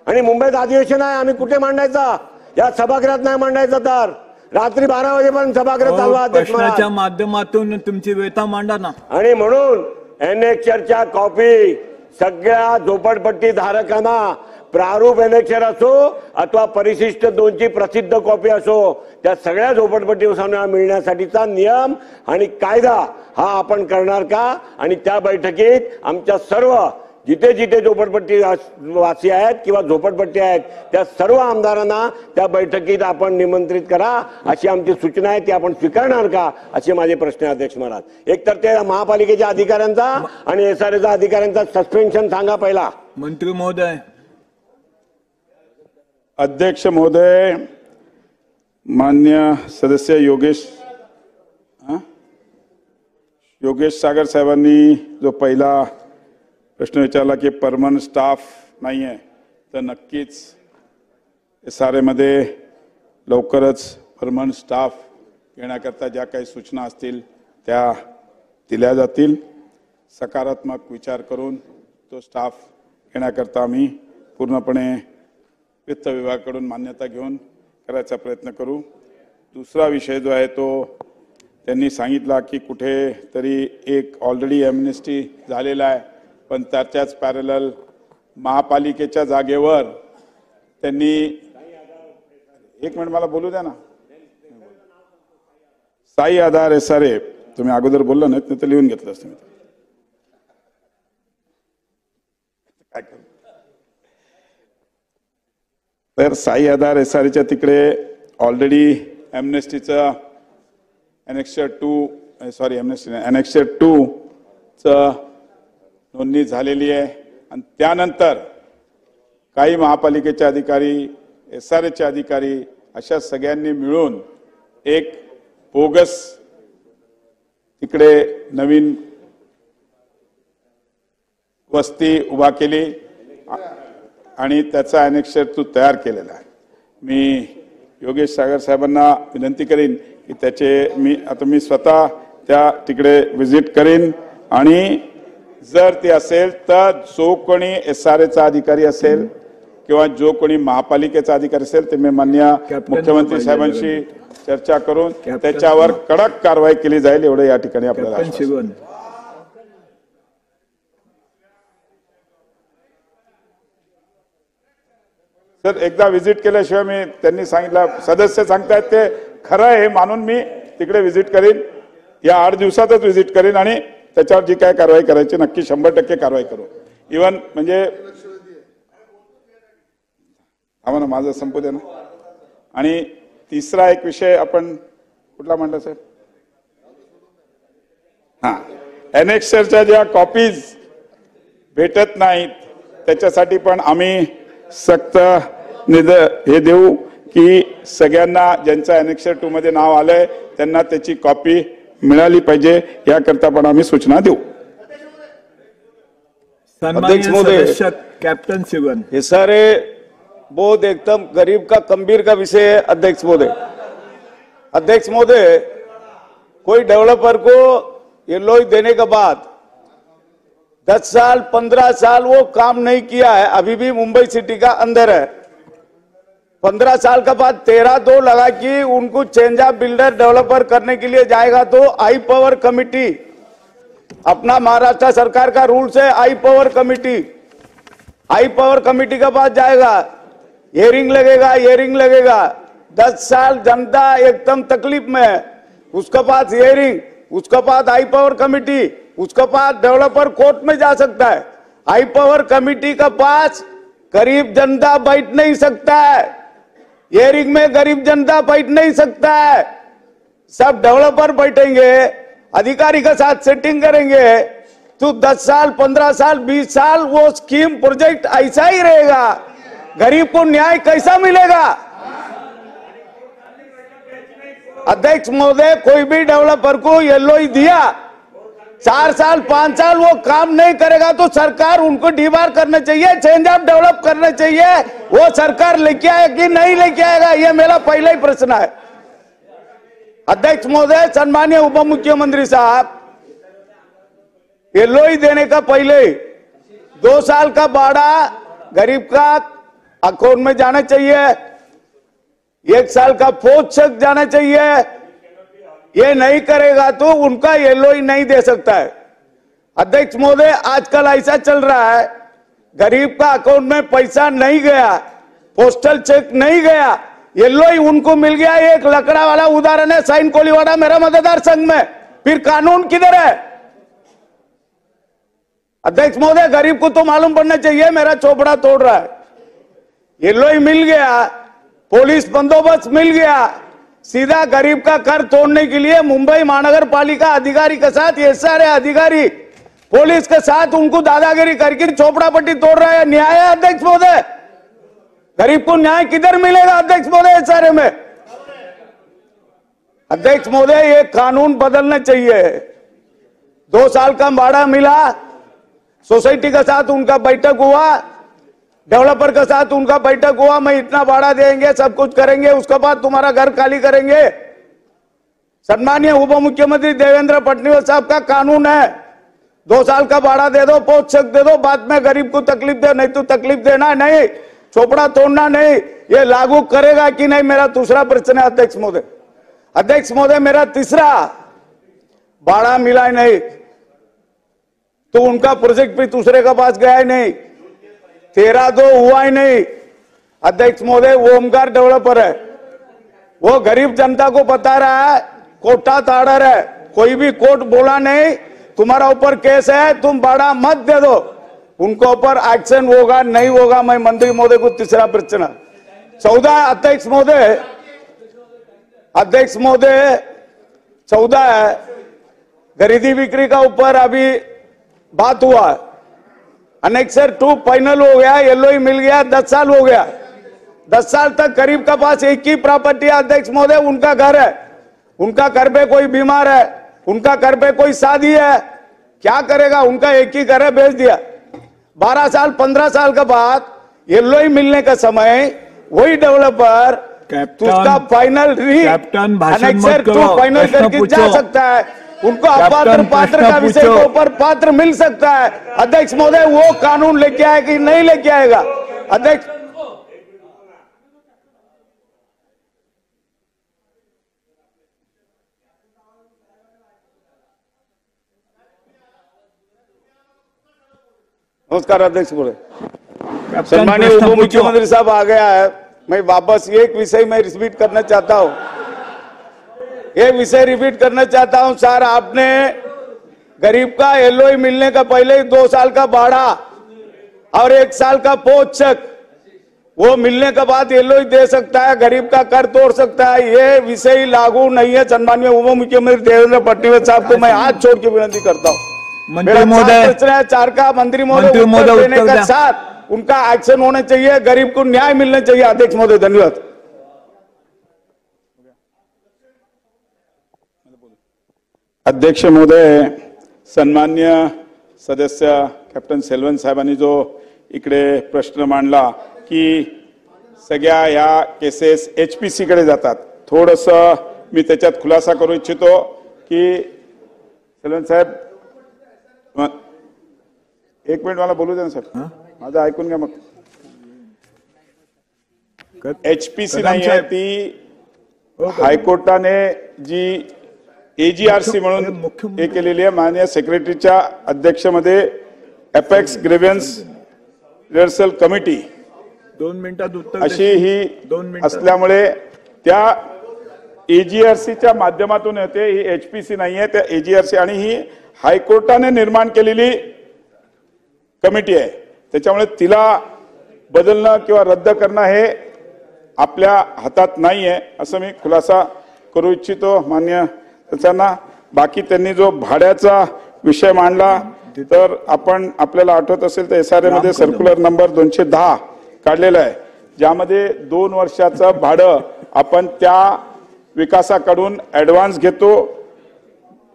आणि मुंबईत अधिवेशन आहे, आम्ही कुठे मांडायचा? या सभागृहात नाही मांडायचा तर रात्री 12 वाजेपर्यंत सभागृह चालवा. प्रश्नाच्या माध्यमातून तुमची व्यथा मांडा ना. आणि म्हणून एनेक्षरच्या कॉपी सगळ्या झोपडपट्टी धारकांना, प्रारूप एनेक्षर असो अथवा परिशिष्ट 2 ची प्रसिद्ध कॉपी असो, त्या सगळ्या झोपडपट्टीवासियांना मिळण्यासाठीचा नियम आणि कायदा हा आपण करणार का? आणि त्या बैठकीत आमच्या सर्व जिथे जिथे झोपडपट्टी वासी आहेत किंवा झोपडपट्टी आहेत त्या सर्व आमदारांना त्या बैठकीत आपण निमंत्रित करा, अशी आमची सूचना आहे. ती आपण स्वीकारणार का, असे माझे प्रश्न आहे अध्यक्ष महाराज. एक तर ते महापालिकेच्या अधिकाऱ्यांचा आणि एसआरएच्या अधिकाऱ्यांचा सस्पेन्शन सांगा पहिला. मंत्री महोदय. अध्यक्ष महोदय, मान्य सदस्य योगेश सागर साहेबांनी जो पहिला प्रश्न विचारला की परमनंट स्टाफ नाही आहे, तर नक्कीच एसआरए मध्ये लवकरच परमनंट स्टाफ येण्याकरता ज्या काही सूचना असतील त्या दिल्या जातील. सकारात्मक विचार करून तो स्टाफ येण्याकरता आम्ही पूर्णपणे वित्त विभागाकडून मान्यता घेऊन करायचा प्रयत्न करू. दुसरा विषय जो आहे तो त्यांनी सांगितला की कुठेतरी एक ऑलरेडी एमनेस्टी झालेला आहे, पण त्याच्याच पॅरलल महापालिकेच्या जागेवर त्यांनी, एक मिनिट मला बोलू द्या ना. साई आधार एसआरए, तुम्ही अगोदर बोलला नाहीत, नाही तर लिहून घेतलं असतं. काय करू? तर साई आधार एसआरएच्या तिकडे ऑलरेडी एमनेस्टीचं एनेक्शर 2 नोंदणी झालेली आहे आणि त्यानंतर काही महापालिकेचे अधिकारी, SRAचे अधिकारी अशा सगळ्यांनी मिळून एक बोगस तिकडे नवीन वस्ती उभा केली आणि त्याचा एनेक्शर 2 तयार केलेला आहे. मी योगेश सागर साहेबांना विनंती करीन की मी स्वतः त्या तिकडे व्हिजिट करीन आणि जर ते असेल तर जो कोणी SRAचा अधिकारी असेल किंवा जो कोणी महापालिकेचा अधिकारी असेल ते मी माननीय मुख्यमंत्री साहेबांशी चर्चा करून त्याच्यावर कडक कारवाई केली जाईल एवढं या ठिकाणी आपल्याला सर एकदा व्हिजिट केल्याशिवाय मी त्यांनी सांगितलं सदस्य सांगतायत ते खरं आहे मानून मी तिकडे व्हिजिट करीन या 8 दिवसातच व्हिजिट करीन आणि त्याच्यावर जी काय कारवाई करायची नक्की 100% कारवाई करू. इव्हन म्हणजे आम्हाला माझं संपू दे ना. आणि तिसरा एक विषय आपण कुठला म्हणला सर? एनेक्शरच्या ज्या कॉपीज भेटत नाहीत त्याच्यासाठी पण आम्ही सक्त हे देऊ की सगळ्यांना ज्यांचं एनेक्शर 2 मध्ये नाव आलंय त्यांना त्याची कॉपी मिळाली पाहिजे याकरता पण आम्ही सूचना देऊ. अध्यक्ष महोदय, कैप्टन शिवन, ये सारे बहुत एकदम गरीब का गंभीर का विषय है अध्यक्ष महोदय. अध्यक्ष महोदय, कोई डेवलपर को ये लोन देने के बाद 10 साल 15 साल वो काम नहीं किया है, अभी भी मुंबई सिटी का अंदर है. 15 साल के बाद 13-2 लगा कि उनको चेंज ऑफ बिल्डर डेवलपर करने के लिए जाएगा तो आई पावर कमिटी, अपना महाराष्ट्र सरकार का रूल्स है आई पावर कमिटी के पास जाएगा, हियरिंग लगेगा 10 साल जनता एकदम तकलीफ में है, उसके पास हियरिंग, उसके बाद आई पावर कमिटी, उसके पास डेवलपर कोर्ट में जा सकता है. आई पावर कमिटी के पास गरीब जनता बैठ नहीं सकता है, हियरिंग में गरीब जनता बैठ नहीं सकता है. सब डेवलपर बैठेंगे, अधिकारी के साथ सेटिंग करेंगे तो 10 साल 15 साल 20 साल वो स्कीम प्रोजेक्ट ऐसा ही रहेगा. गरीब को न्याय कैसा मिलेगा? अध्यक्ष महोदय, कोई भी डेवलपर को एलओई दिया 4 साल 5 साल वो काम नहीं करेगा तो सरकार उनको डिबार करना चाहिए, चेंज ऑफ डेवलप करना चाहिए. वो सरकार लेके आए कि नहीं लेके आएगा, ये मेरा पहला ही प्रश्न है. अध्यक्ष महोदय, सम्मानीय उप मुख्यमंत्री साहब, एलओई देने का पहले 2 साल का भाड़ा गरीब का अकाउंट में जाना चाहिए, 1 साल का फौज चेक जाना चाहिए. ये नहीं करेगा तो उनका एलओई नहीं दे सकता है. अध्यक्ष महोदय, आजकल ऐसा चल रहा है, गरीब का अकाउंट में पैसा नहीं गया, पोस्टल चेक नहीं गया, एलओई उनको मिल गया. एक लकड़ा वाला उदाहरण है साइन कोलीवाड़ा मेरा मतदार संघ में. फिर कानून किधर है? अध्यक्ष महोदय, गरीब को तो मालूम पड़ना चाहिए मेरा चोपड़ा तोड़ रहा है. एलओई मिल गया, पुलिस बंदोबस्त मिल गया, सीधा गरीब का कर तोड़ने के लिए मुंबई महानगर पालिका अधिकारी के साथ SRA अधिकारी पुलिस के साथ उनको दादागिरी करके चोपड़ा पट्टी तोड़ रहा है. न्याय है अध्यक्ष महोदय? गरीब को न्याय किधर मिलेगा अध्यक्ष महोदय SRA में? अध्यक्ष महोदय, ये कानून बदलना चाहिए. 2 साल का भाड़ा मिला, सोसाइटी के साथ उनका बैठक हुआ, डेवलपर के साथ उनका बैठक हुआ, मैं इतना भाड़ा देंगे, सब कुछ करेंगे, उसके बाद तुम्हारा घर खाली करेंगे. सम्मानीय उप मुख्यमंत्री देवेंद्र फडणवीस साहब का कानून है, 2 साल का भाड़ा दे दो, पोस्ट चेक दे दो, बाद में गरीब को तकलीफ दे, नहीं तो तकलीफ देना नहीं, चोपड़ा तोड़ना नहीं. ये लागू करेगा कि नहीं, मेरा दूसरा प्रश्न है अध्यक्ष महोदय. अध्यक्ष महोदय, मेरा तीसरा, भाड़ा मिला ही नहीं तो उनका प्रोजेक्ट भी दूसरे के पास गया ही नहीं, 13-2 हुआ ही नहीं. अध्यक्ष महोदय, वो ओमकार डेवलपर है, वो गरीब जनता को बता रहा है कोटा ताड़र है, कोई भी कोर्ट बोला नहीं तुम्हारा ऊपर केस है, तुम भाड़ा मत दे दो. उनको ऊपर एक्शन होगा नहीं होगा? मैं मंत्री महोदय को तीसरा प्रश्न. 14 अध्यक्ष महोदय, अध्यक्ष महोदय 14 है, खरीदी बिक्री का ऊपर अभी बात हुआ, अनेक्सर 2 फाइनल हो गया, एलओई मिल गया, 10 साल हो गया। 10 साल तक गरीब का पास एक ही प्रॉपर्टी है अध्यक्ष महोदय, उनका घर है, उनका घर पे कोई बीमार है, उनका घर पे कोई शादी है, क्या करेगा? उनका एक ही घर है, बेच दिया। 12 साल 15 साल के बाद एलओई मिलने का समय वही डेवलपर उसका फाइनल अनेक्सर 2 फाइनल करके जा सकता है, उनको अपात्र पात्र का विषय के ऊपर पात्र मिल सकता है। अध्यक्ष महोदय वो कानून लेके आए कि नहीं लेके आएगा? अध्यक्ष नमस्कार अध्यक्ष बोले, सम्मानीय उप मुख्यमंत्री साहब आ गया है, मैं वापस एक विषय में रिपीट करना चाहता हूं, एक विषय रिपीट करना चाहता हूं। सर, आपने गरीब का एलओई मिलने का पहले ही 2 साल का भाड़ा और 1 साल का पोषक वो मिलने के बाद एलओई दे सकता है, गरीब का कर तोड़ सकता है, ये विषय लागू नहीं है। सम्मानीय उप मुख्यमंत्री देवेंद्र फडणवीस साहब को मैं हाथ छोड़ के विनती करता हूँ। मंत्री महोदय, 4 का मंत्री महोदय उत्तर देने का साथ उनका एक्शन होना चाहिए, गरीब को न्याय मिलना चाहिए। अध्यक्ष महोदय धन्यवाद। अध्यक्ष महोदय, सन्मान्य सदस्य कॅप्टन सेल्वन साहेबांनी जो इकडे प्रश्न मांडला की सगळ्या या केसेस HPC कडे जातात, थोडंसं मी त्याच्यात खुलासा करू इच्छितो की सेल्वन साहेब 1 मिनिट मला बोलू द्या ना साहेब, माझं ऐकून घ्या मग। HPC नाही आहे ती, हायकोर्टाने जी AGRC म्हणून हे केलेली आहे, माननीय सेक्रेटरीच्या अध्यक्षमध्ये अपेक्स ग्रीव्हन्स रिहर्सल कमिटी 2 मिनिटात उत्तर अशी ही असल्यामुळे त्या AGRCच्या माध्यमातून येते, ही HPC नाहीये, त्या AGRC आणि ही हायकोर्टाने निर्माण केलेली कमिटी आहे, त्याच्यामुळे तिला बदलणं किंवा रद्द करणं हे आपल्या हातात नाहीये असं मी खुलासा करू इच्छितो मान्य सदस्यांना। बाकी त्यांनी जो भाड्याचा विषय मांडला तर आपण आपल्याला आठवत असेल तर SRA मध्ये सर्क्युलर नंबर 210 काढलेला आहे, ज्यामध्ये 2 वर्षाचं भाडं आपण त्या विकासाकडून ऍडव्हान्स घेतो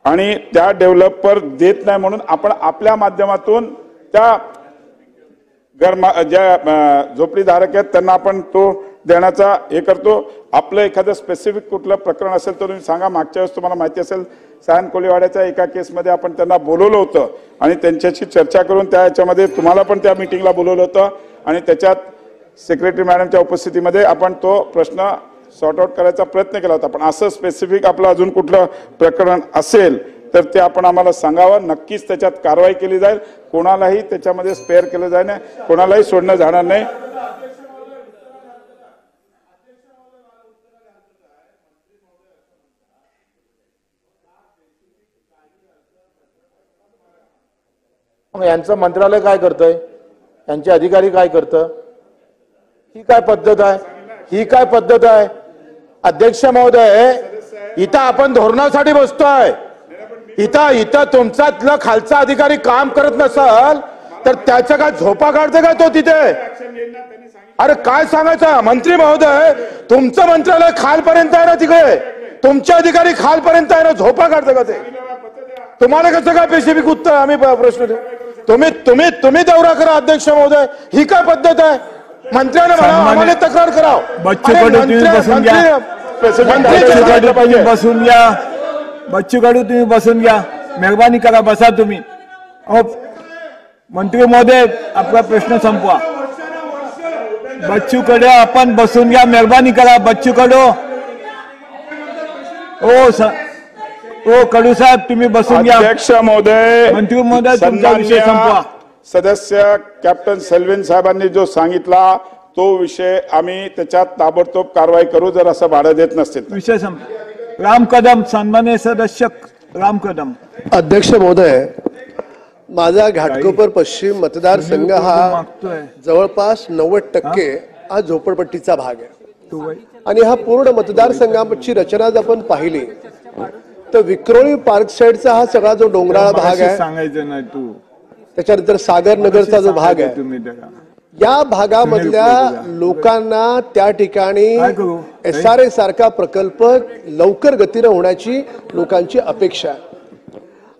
आणि त्या डेव्हलपर देत नाही म्हणून आपण आपल्या माध्यमातून त्या ज्या झोपडीधारक आहेत त्यांना आपण तो देण्याचा हे करतो। आपलं एखादं स्पेसिफिक कुठलं प्रकरण असेल तर तुम्ही सांगा। मागच्या वेळेस तुम्हाला माहिती असेल सॅन कोळीवाड्याच्या एका केसमध्ये आपण त्यांना बोलवलं होतं आणि त्यांच्याशी चर्चा करून त्या याच्यामध्ये तुम्हाला पण त्या मीटिंगला बोलवलं होतं आणि त्याच्यात सेक्रेटरी मॅडमच्या उपस्थितीमध्ये आपण तो प्रश्न सॉर्ट आउट करायचा प्रयत्न केला होता। पण असं स्पेसिफिक आपलं अजून कुठलं प्रकरण असेल तर ते आपण आम्हाला सांगावं, नक्कीच त्याच्यात कारवाई केली जाईल, कोणालाही त्याच्यामध्ये स्पेअर केलं जाईल नाही, कोणालाही सोडणं जाणार नाही। यांचं मंत्रालय काय करतंय, यांचे अधिकारी काय करतं, ही काय पद्धत आहे, ही काय पद्धत आहे? अध्यक्ष महोदय, इथं आपण धोरणासाठी बसतोय, इथं तुमच्यातलं खालचा अधिकारी काम करत नसल तर त्याच्या काय झोपा काढते का तो तिथे? अरे काय सांगायचं मंत्री महोदय, तुमचं मंत्रालय खालपर्यंत आहे ना, तिकडे तुमचे अधिकारी खालपर्यंत आहे ना, झोपा काढते का ते? तुम्हाला कसं काय स्पेसिफिक उत्तर आम्ही प्रश्न देऊ? तुम्ही दौरा करा अध्यक्ष महोदय, ही काय पद्धत आहे? मंत्र्याने आम्हाला तक्रार करावं, बच्चू कडू तुम्ही बसून घ्या, बसून घ्या, बच्चू कडू तुम्ही बसून घ्या, मेहरबानी करा, बसा तुम्ही। मंत्री महोदय आपला प्रश्न संपवा। बच्चू कडू आपण बसून घ्या, मेहरबानी करा, बच्चू कडू। ओ कडू साहेब तुम्ही बसून घ्या। अध्यक्ष महोदय, मंत्री महोदय तुमचा विषय संपवा। सदस्य कॅप्टन सेल्विन साहेबांनी जो सांगितला तो विषय आम्ही त्याच्यात ताबडतोब कारवाई करू जर असं भाडं देत नसतील। विषय संपला। राम कदम सन्मान्य सदस्य राम कदम। अध्यक्ष महोदय, माझा घाटकोपर पश्चिम मतदारसंघ हा जवळपास 90% हा झोपडपट्टीचा भाग आहे। आणि हा पूर्ण मतदारसंघाची रचना जर आपण पाहिली तर विक्रोळी पार्क साईडचा हा सगळा जो डोंगराळ भाग आहे, सांगायचं नाही तू, त्याच्यानंतर सागर नगरचा जो भाग आहे, तुम्ही त्याला या भागामधल्या लोकांना त्या ठिकाणी SRA सारखा प्रकल्प लवकर गतीनं होण्याची लोकांची अपेक्षा आहे.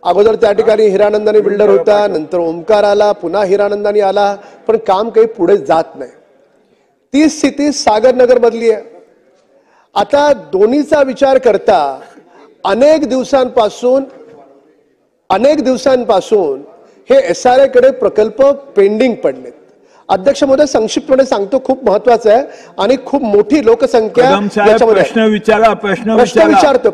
अगोदर त्या ठिकाणी हिरानंदानी बिल्डर होता, नंतर ओमकार आला, पुन्हा हिरानंदानी आला, पण काम काही पुढे जात नाही. ती स्थिती सागर नगर मधली आहे. आता दोन्हीचा विचार करता अनेक दिवसांपासून हे SRA कडे प्रकल्प पेंडिंग पडलेत. अध्यक्ष महोदय, संक्षिप्तपणे सांगतो, खूप महत्वाचं आहे आणि खूप मोठी लोकसंख्या याच्यामध्ये. प्रश्न विचारतो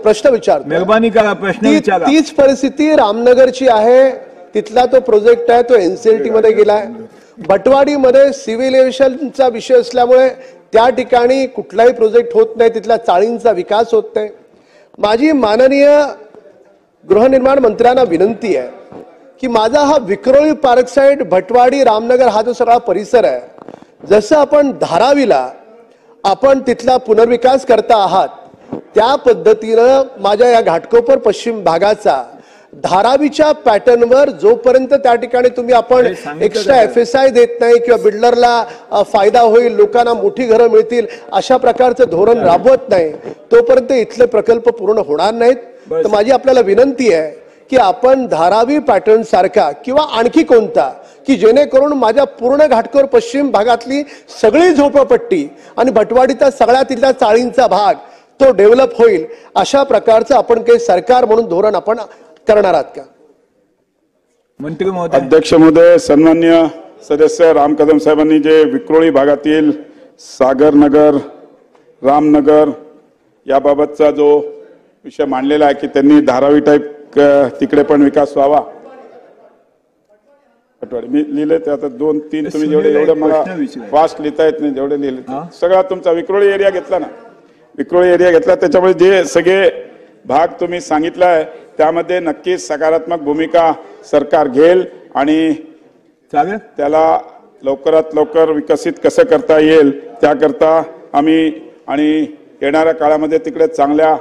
मेहरबानी करा, प्रश्न विचारा. तीच परिस्थिती रामनगरची आहे. तिथला तो प्रोजेक्ट आहे तो NCLT मध्ये गेलाय. बटवाडीमध्ये सिव्हिल एव्हिएशनचा विषय असल्यामुळे त्या ठिकाणी कुठलाही प्रोजेक्ट होत नाही, तिथल्या चाळींचा विकास होत नाही. माझी माननीय गृहनिर्माण मंत्र्यांना विनंती आहे की माझा हा विक्रोळी पार्क साईड, भटवाडी, रामनगर हा जो सगळा परिसर आहे, जसं आपण धारावीला आपण तिथला पुनर्विकास करता आहात त्या पद्धतीनं माझ्या या घाटकोपर पश्चिम भागाचा धारावीच्या पॅटर्नवर जोपर्यंत त्या ठिकाणी तुम्ही आपण एक्स्ट्रा FSI देत नाही किंवा बिल्डरला फायदा होईल, लोकांना मोठी घरं मिळतील अशा प्रकारचं धोरण राबवत नाही, तोपर्यंत इथले प्रकल्प पूर्ण होणार नाहीत. तर माझी आपल्याला विनंती आहे की आपण धारावी पॅटर्न सारखा किंवा आणखी कोणता की जेणेकरून माझ्या पूर्ण घाटकोपर पश्चिम भागातली सगळी झोपडपट्टी आणि भटवाडीचा सगळ्या तिथल्या चाळींचा भाग तो डेव्हलप होईल, अशा प्रकारचं आपण काही सरकार म्हणून धोरण आपण करणार आहात का? मंत्री महोदय. अध्यक्ष महोदय, सन्मान्य सदस्य राम कदम साहेबांनी जे विक्रोळी भागातील सागरनगर, रामनगर याबाबतचा जो विषय मांडलेला आहे की त्यांनी धारावी टाईप तिकडे पण विकास व्हावा, मी लिहिले ते आता 2-3 तुम्ही जेवढे एवढं मला फास्ट लिहिता येत नाही, जेवढे लिहिले सगळा तुमचा विक्रोळी एरिया घेतला ना, विक्रोळी एरिया घेतला, त्याच्यामुळे जे सगळे भाग तुम्ही सांगितलाय त्यामध्ये नक्कीच सकारात्मक भूमिका सरकार घेईल आणि त्याला लवकरात लवकर विकसित कसं करता येईल त्याकरता आम्ही आणि येणाऱ्या काळामध्ये तिकडे चांगल्या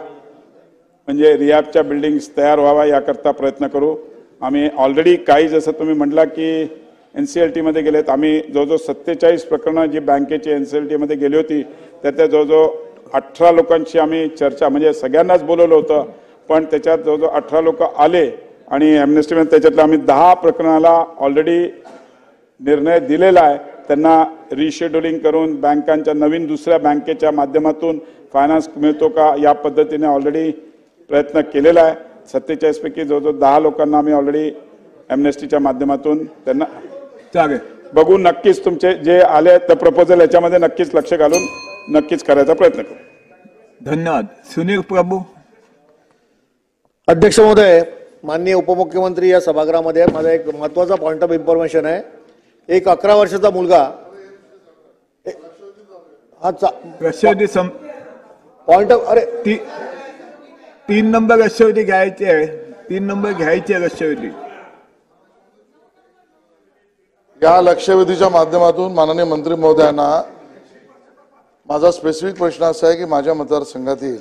म्हणजे रिहॅबच्या बिल्डिंग्स तयार व्हावा याकरता प्रयत्न करू. आम्ही ऑलरेडी काही जसं तुम्ही म्हटला की NCLT मध्ये गेलेत, आम्ही जवळजवळ 47 प्रकरणं जी बँकेची NCLT मध्ये गेली होती त्यात जवळजवळ 18 लोकांची आम्ही चर्चा म्हणजे सगळ्यांनाच बोलवलं होतं, पण त्याच्यात जवळजवळ 18 लोक आले आणि ॲम्नेस्टीमध्ये त्याच्यातलं आम्ही 10 प्रकरणाला ऑलरेडी निर्णय दिलेला आहे. त्यांना रिशेड्युलिंग करून बँकांच्या नवीन दुसऱ्या बँकेच्या माध्यमातून फायनान्स मिळतो का या पद्धतीने ऑलरेडी प्रयत्न केलेला आहे. 47 पैकी जवळजवळ 10 लोकांना आम्ही ऑलरेडी ॲम्नेस्टीच्या माध्यमातून त्यांना बघून नक्कीच तुमचे जे आले तर प्रपोजल याच्यामध्ये नक्कीच लक्ष घालून नक्कीच करायचा प्रयत्न करू. धन्यवाद. सुनील प्रभू. अध्यक्ष महोदय, माननीय उपमुख्यमंत्री या सभागृहामध्ये माझा एक महत्वाचा पॉइंट ऑफ इन्फॉर्मेशन आहे. एक 11 वर्षाचा मुलगा पॉइंट ऑफ 3 नंबर लक्षवेधी घ्यायची आहे, 3 नंबर घ्यायची आहे लक्षवेधी. या लक्षवेधीच्या माध्यमातून माननीय मंत्री महोदयांना माझा स्पेसिफिक प्रश्न असा आहे की माझ्या मतदारसंघातील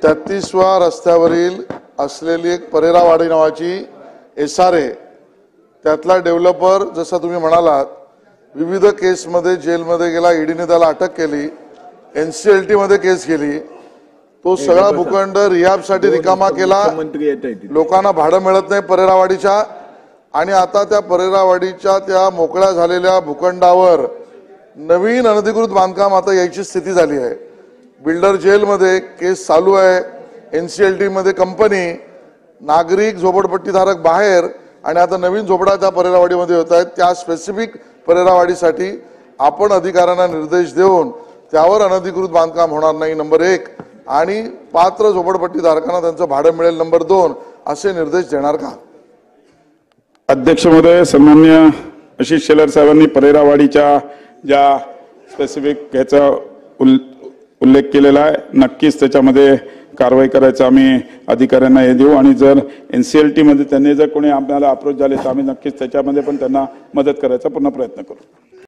33व्या रस्त्यावरील असलेली एक परेरावाडी नावाची SRA त्यातला डेव्हलपर जसं तुम्ही म्हणालात विविध केसमध्ये जेलमध्ये गेला, ईडीने त्याला अटक केली, NCLT मध्ये केस केली, तो सगळा भूखंड रिहॅबसाठी रिकामा केला, लोकांना भाडं मिळत नाही परेरावाडीच्या, आणि आता त्या परेरावाडीच्या त्या मोकळ्या झालेल्या भूखंडावर नवीन अनधिकृत बांधकाम आता यायची स्थिती झाली आहे. बिल्डर जेलमध्ये केस चालू आहे, NCLT मध्ये कंपनी, नागरिक झोपडपट्टीधारक बाहेर, आणि आता नवीन झोपडा त्या परेरावाडीमध्ये होत आहेत. त्या स्पेसिफिक परेरावाडीसाठी आपण अधिकाऱ्यांना निर्देश देऊन त्यावर अनधिकृत बांधकाम होणार नाही नंबर 1, आणि पात्र झोपडपट्टीधारकांना त्यांचं भाडं मिळेल नंबर 2 असे निर्देश देणार का? अध्यक्ष महोदय, सन्मान्य आशिष शेलार साहेबांनी परेरावाडीच्या ज्या स्पेसिफिक ह्याचा उल्लेख केलेला आहे, नक्कीच त्याच्यामध्ये कारवाई करायचं आम्ही अधिकाऱ्यांना हे देऊ, आणि जर NCLT मध्ये त्यांनी जर कोणी आपल्याला अप्रोच झाले तर आम्ही नक्कीच त्याच्यामध्ये पण त्यांना मदत करायचा पुन्हा प्रयत्न करू.